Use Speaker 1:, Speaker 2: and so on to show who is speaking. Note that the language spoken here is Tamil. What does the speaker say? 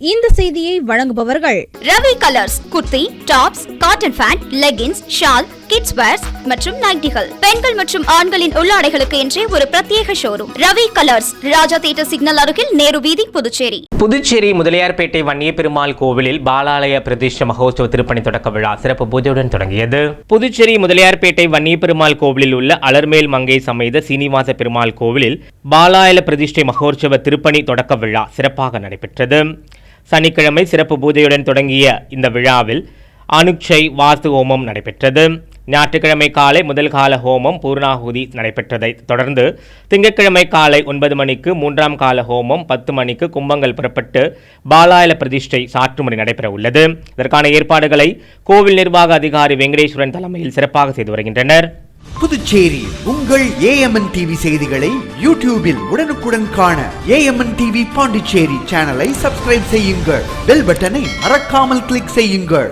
Speaker 1: இந்த செய்தியை வழங்குபவர்கள்
Speaker 2: Ravi Colours kurti, tops, cotton pant, leggings, shawl, kids wears மற்றும் நைட்டிகள், பெண்கள் மற்றும் ஆண்களின் உள்ளாடைகளுக்கு என்றே ஒரு பிரத்யேக showroom. Ravi Colours, Raja theatre signal அருகில், நேரு வீதி, புதுச்சேரி.
Speaker 3: புதுச்சேரி முதலியார்பேட்டை வன்னிய பெருமாள் கோவிலில் பாலாலய பிரதிஷ்ட மகோத்சவ திருப்பணி தொடக்க விழா சிறப்பு பூஜையுடன் தொடங்கியது. புதுச்சேரி முதலியார்பேட்டை வன்னிய பெருமாள் கோவிலில் உள்ள அலர்மேல் மங்கை சமேத சீனிவாச பெருமாள் கோவிலில் பாலாலய பிரதிஷ்டை மகோத்சவ திருப்பணி தொடக்க விழா சிறப்பாக நடைபெற்றது. சனிக்கிழமை சிறப்பு பூஜையுடன் தொடங்கிய இந்த விழாவில் அனுக்ஷை வாஸ்து ஹோமம் நடைபெற்றது. ஞாயிற்றுக்கிழமை காலை முதல் கால ஹோமம் பூர்ணாகுதி நடைபெற்றதை தொடர்ந்து திங்கட்கிழமை காலை 9 மணிக்கு 3ஆம் கால ஹோமம், 10 மணிக்கு கும்பங்கள் புறப்பட்டு பாலாலய பிரதிஷ்டை சாற்றுமுறை நடைபெற உள்ளது. இதற்கான ஏற்பாடுகளை கோவில் நிர்வாக அதிகாரி வெங்கடேஸ்வரன் தலைமையில் சிறப்பாக செய்து வருகின்றனர்.
Speaker 4: புதுச்சேரி உங்கள் AMN டிவி செய்திகளை யூடியூபில் உடனுக்குடன் காண AMN டிவி பாண்டிச்சேரி சேனலை சப்ஸ்கிரைப் செய்யுங்கள். பெல் பட்டனை மறக்காமல் கிளிக் செய்யுங்கள்.